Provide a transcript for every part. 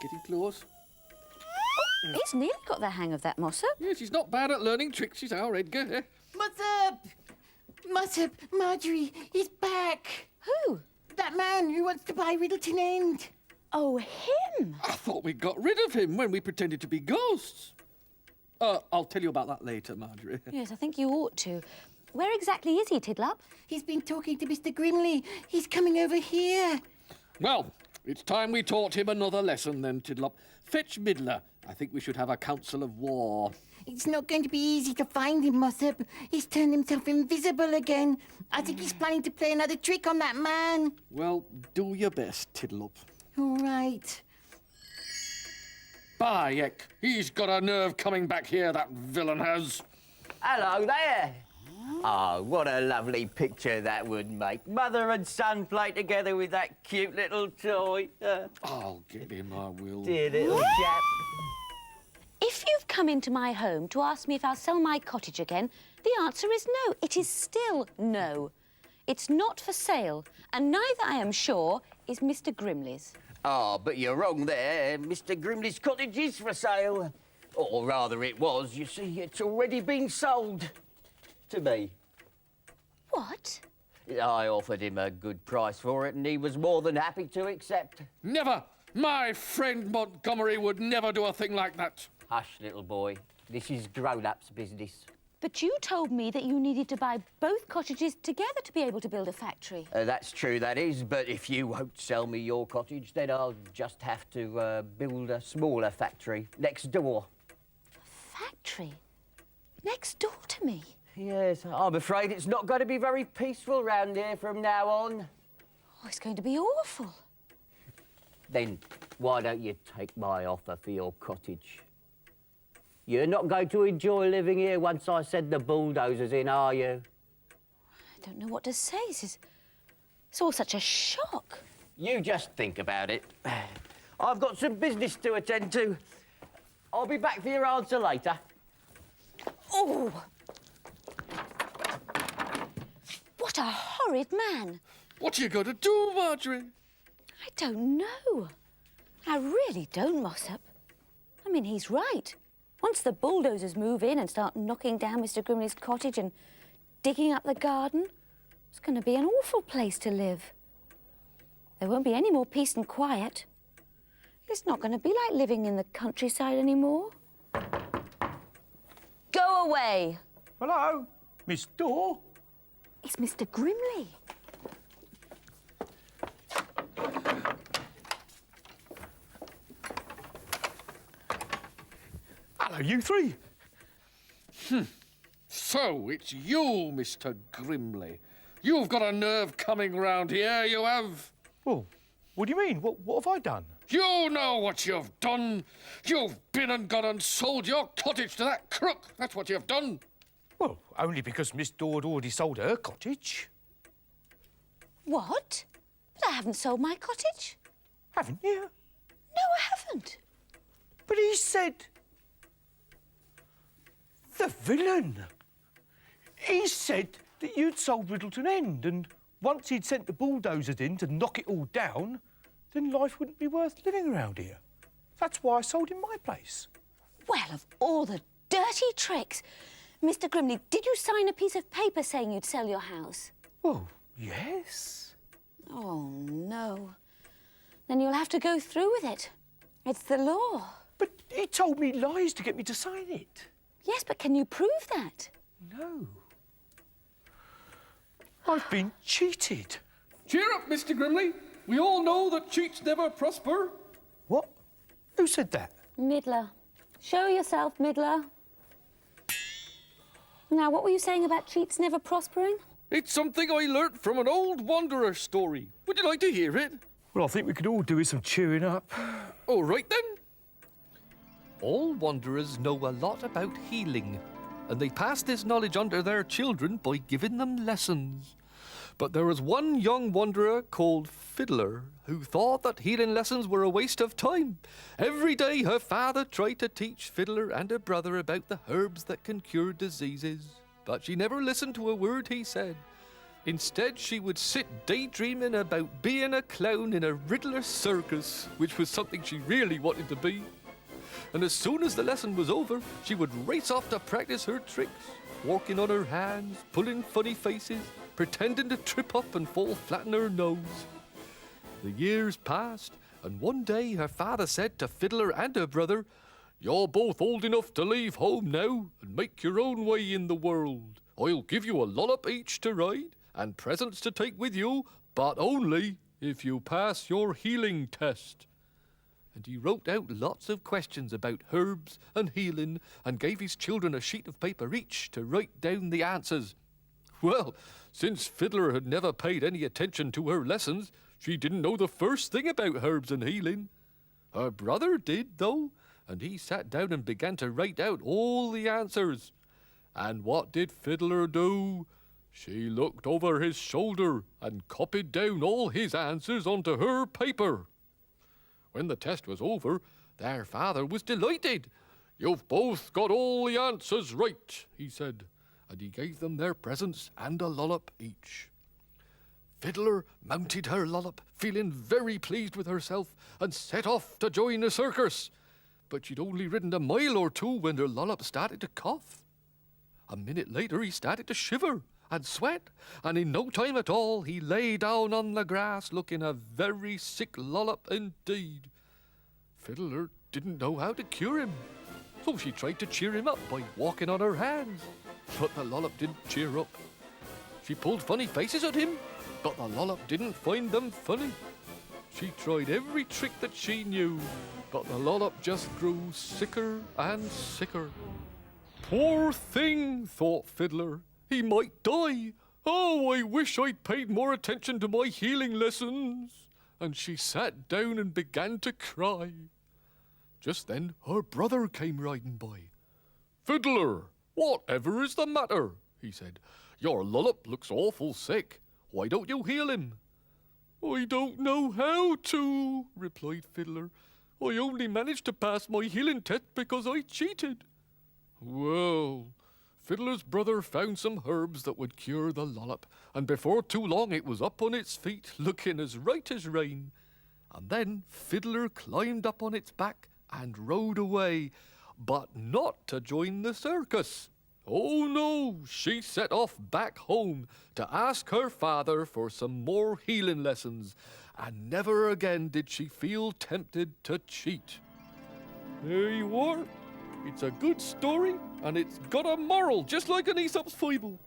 Getting close. He's nearly got the hang of that, Mossop. Yes, he's not bad at learning tricks, is our Edgar. Eh? Mossop! Mossop, Marjorie, he's back. Who? That man who wants to buy Riddleton End. Oh, him? I thought we got rid of him when we pretended to be ghosts. I'll tell you about that later, Marjorie. Yes, I think you ought to. Where exactly is he, Tidlup? He's been talking to Mr. Grimley. He's coming over here. Well, it's time we taught him another lesson then, Tidlup. Fetch Midler. I think we should have a council of war. It's not going to be easy to find him, Mossop. He's turned himself invisible again. I think he's planning to play another trick on that man. Well, do your best, Tidlup. All right. By heck, he's got a nerve coming back here, that villain has. Hello there. Oh, what a lovely picture that would make. Mother and son play together with that cute little toy. I'll get him, I will. Dear little chap. If you've come into my home to ask me if I'll sell my cottage again, the answer is no. It is still no. It's not for sale, and neither, I am sure, is Mr. Grimley's. Oh, but you're wrong there. Mr. Grimley's cottage is for sale. Or rather, it was. You see, it's already been sold to me. What? I offered him a good price for it, and he was more than happy to accept. Never! My friend Montgomery would never do a thing like that. Hush, little boy. This is grown-ups' business. But you told me that you needed to buy both cottages together to be able to build a factory. That's true, that is, but if you won't sell me your cottage, then I'll just have to build a smaller factory next door. A factory? Next door to me? Yes, I'm afraid it's not going to be very peaceful round here from now on. Oh, it's going to be awful. Then why don't you take my offer for your cottage? You're not going to enjoy living here once I send the bulldozers in, are you? I don't know what to say. It's all such a shock. You just think about it. I've got some business to attend to. I'll be back for your answer later. Oh! What a horrid man. What are you going to do, Marjorie? I don't know. I really don't, Mossop. I mean, he's right. Once the bulldozers move in and start knocking down Mr. Grimley's cottage and digging up the garden, it's going to be an awful place to live. There won't be any more peace and quiet. It's not going to be like living in the countryside anymore. Go away. Hello, Miss Door. It's Mr. Grimley. Hello, you three. So, it's you, Mr. Grimley. You've got a nerve coming round here, you have. Well, what do you mean? What have I done? You know what you've done. You've been and gone and sold your cottage to that crook. That's what you've done. Well, only because Miss Door had already sold her cottage. What? But I haven't sold my cottage. Haven't you? No, I haven't. But he said... The villain. He said that you'd sold Riddleton End, and once he'd sent the bulldozers in to knock it all down, then life wouldn't be worth living around here. That's why I sold him my place. Well, of all the dirty tricks. Mr. Grimley, did you sign a piece of paper saying you'd sell your house? Oh, yes. Oh, no. Then you'll have to go through with it. It's the law. But he told me lies to get me to sign it. Yes, but can you prove that? No. I've been cheated. Cheer up, Mr. Grimley. We all know that cheats never prosper. What? Who said that? Midler. Show yourself, Midler. Now, what were you saying about cheats never prospering? It's something I learnt from an old wanderer story. Would you like to hear it? Well, I think we could all do with some cheering up. All right, then. All wanderers know a lot about healing, and they pass this knowledge on to their children by giving them lessons. But there was one young wanderer called Fiddler who thought that healing lessons were a waste of time. Every day her father tried to teach Fiddler and her brother about the herbs that can cure diseases, but she never listened to a word he said. Instead, she would sit daydreaming about being a clown in a Riddler circus, which was something she really wanted to be. And as soon as the lesson was over, she would race off to practice her tricks, walking on her hands, pulling funny faces, pretending to trip up and fall flat on her nose. The years passed, and one day her father said to Fiddler and her brother, "You're both old enough to leave home now and make your own way in the world. I'll give you a lollop each to ride and presents to take with you, but only if you pass your healing test." And he wrote out lots of questions about herbs and healing and gave his children a sheet of paper each to write down the answers. Well, since Fiddler had never paid any attention to her lessons, she didn't know the first thing about herbs and healing. Her brother did, though, and he sat down and began to write out all the answers. And what did Fiddler do? She looked over his shoulder and copied down all his answers onto her paper. When the test was over, their father was delighted. "You've both got all the answers right," he said, and he gave them their presents and a lollop each. Fiddler mounted her lollop, feeling very pleased with herself, and set off to join the circus. But she'd only ridden a mile or two when her lollop started to cough. A minute later, he started to shiver and sweat, and in no time at all, he lay down on the grass looking a very sick lollop indeed. Fiddler didn't know how to cure him, so she tried to cheer him up by walking on her hands. But the lollop didn't cheer up. She pulled funny faces at him, but the lollop didn't find them funny. She tried every trick that she knew, but the lollop just grew sicker and sicker. Poor thing, thought Fiddler. He might die. Oh, I wish I'd paid more attention to my healing lessons. And she sat down and began to cry. Just then her brother came riding by. "Fiddler, whatever is the matter?" he said. "Your lollop looks awful sick. Why don't you heal him?" "I don't know how to," replied Fiddler. "I only managed to pass my healing test because I cheated." Well, Fiddler's brother found some herbs that would cure the lollop, and before too long it was up on its feet, looking as right as rain. And then Fiddler climbed up on its back and rode away, but not to join the circus. Oh no, she set off back home to ask her father for some more healing lessons, and never again did she feel tempted to cheat. There you are. It's a good story, and it's got a moral, just like an Aesop's fable.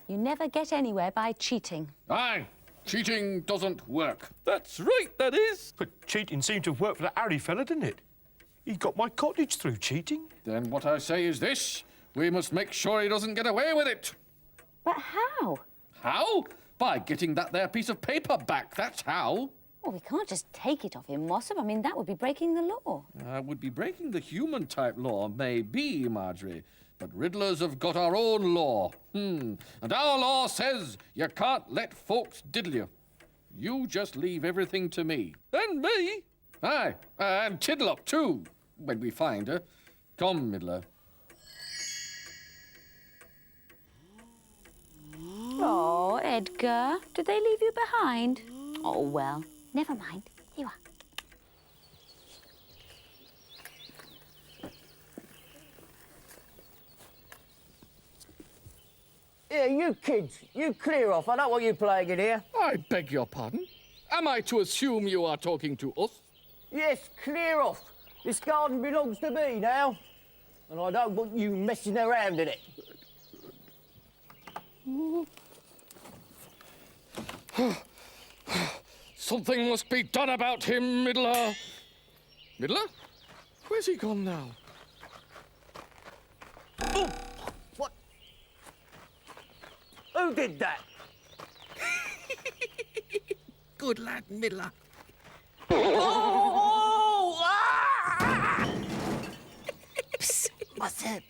You never get anywhere by cheating. Aye, cheating doesn't work. That's right, that is. But cheating seemed to have worked for that Harry fella, didn't it? He got my cottage through cheating. Then what I say is this. We must make sure he doesn't get away with it. But how? How? By getting that there piece of paper back, that's how. Well, we can't just take it off him, Mossop. I mean, that would be breaking the law. Would be breaking the human-type law, maybe, Marjorie. But Riddlers have got our own law. And our law says you can't let folks diddle you. You just leave everything to me. And me? Aye, and Tiddle-up, too, when we find her. Come, Middler. Oh, Edgar, did they leave you behind? Oh, well, never mind. Here you are. Yeah, you kids, you clear off. I don't want you playing in here. I beg your pardon. Am I to assume you are talking to us? Yes, clear off. This garden belongs to me now, and I don't want you messing around in it. Something must be done about him, Middler. Middler? Where's he gone now? Oh, what? Who did that? Good lad, Middler. Oh! Ah! Mossop,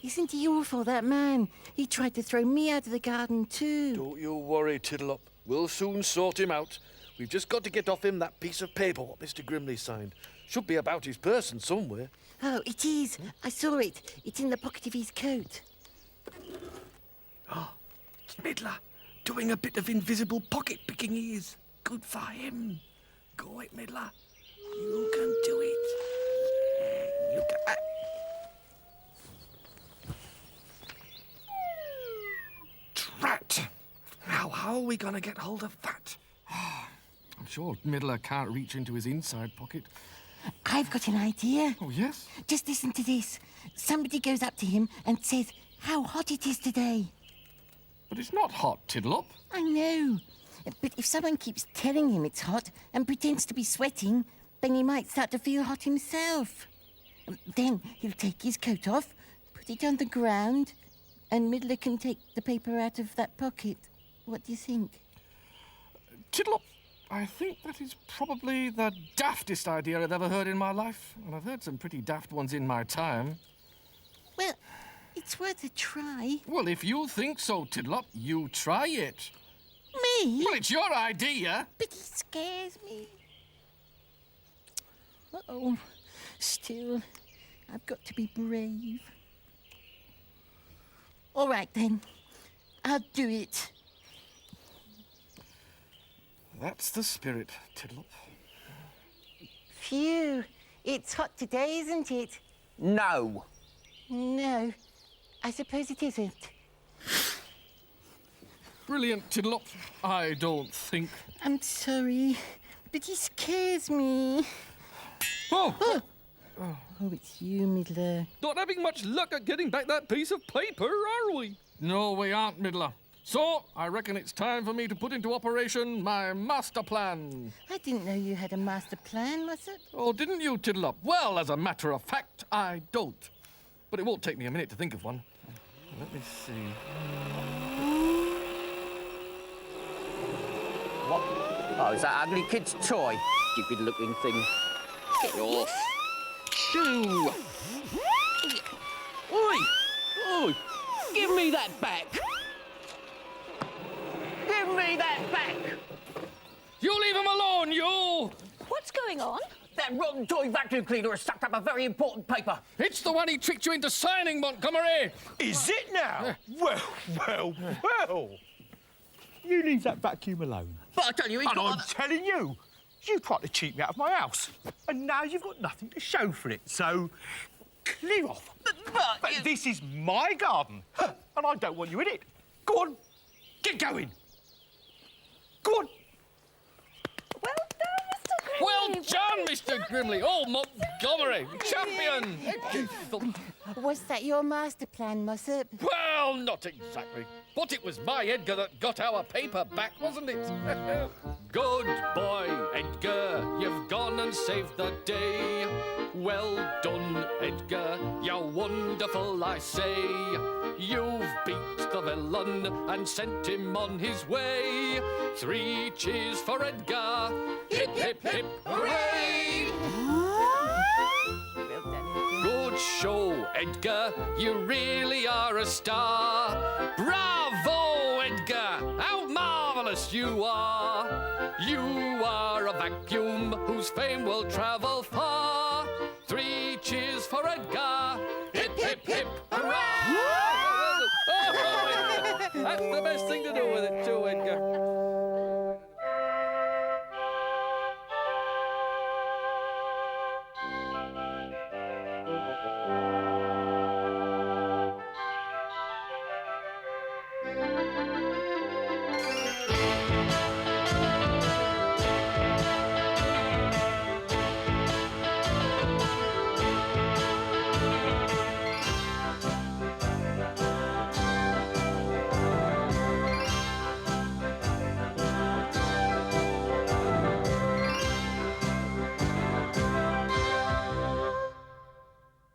isn't he awful, that man? He tried to throw me out of the garden too. Don't you worry, Tiddle-up. We'll soon sort him out. We've just got to get off him that piece of paper what Mr. Grimley signed. Should be about his person somewhere. Oh, it is. I saw it. It's in the pocket of his coat. Oh, it's Midler, doing a bit of invisible pocket picking he is. Good for him. Go it, Midler. You can do it. You can... Drat! Now, how are we going to get hold of that? I'm sure Midler can't reach into his inside pocket. I've got an idea. Oh, yes? Just listen to this. Somebody goes up to him and says how hot it is today. But it's not hot, Tiddle-up. I know. But if someone keeps telling him it's hot and pretends to be sweating, then he might start to feel hot himself. Then he'll take his coat off, put it on the ground, and Midler can take the paper out of that pocket. What do you think? Tiddle-up, I think that is probably the daftest idea I've ever heard in my life. And I've heard some pretty daft ones in my time. Well, it's worth a try. Well, if you think so, Tiddle-up, you try it. Me? Well, it's your idea. But he scares me. Uh-oh. Still, I've got to be brave. All right, then. I'll do it. That's the spirit, Tiddle-up. Phew. It's hot today, isn't it? No. No. I suppose it isn't. Brilliant, Tiddle-up. I don't think. I'm sorry, but he scares me. Oh! Oh, it's you, Midler. Not having much luck at getting back that piece of paper, are we? No, we aren't, Midler. So, I reckon it's time for me to put into operation my master plan. I didn't know you had a master plan, Mossop. Oh, didn't you, Tiddle-up? Well, as a matter of fact, I don't. But it won't take me a minute to think of one. Let me see. What? Oh, is that ugly kid's toy? Stupid looking thing. Get off. Shoo! Oi! Oi! Give me that back! Give me that back! You leave him alone, you! What's going on? That rotten toy vacuum cleaner has sucked up a very important paper. It's the one he tricked you into signing, Montgomery! Is it now? Well. You leave that vacuum alone. But I tell you, he's And got I'm telling you, you tried to cheat me out of my house. And now you've got nothing to show for it, so clear off. But this is my garden, and I don't want you in it. Go on, get going. Go on. Well done, Mr. Grimley. Well done, Mr. Grimley! Oh, Montgomery! Champion! Was that your master plan, Mossop? Well, not exactly. But it was my Edgar that got our paper back, wasn't it? Good boy, Edgar. You've gone and saved the day. Well done, Edgar. You're wonderful, I say. You've beat the villain and sent him on his way. 3 cheers for Edgar. Hip, hip, hip, hooray! Good show, Edgar. You really are a star. Bravo, Edgar! How marvellous you are! You are a vacuum whose fame will travel far. 3 cheers for Edgar. Hip, hip, hip, hurrah! Oh, that's the best thing to do with it, too, Edgar.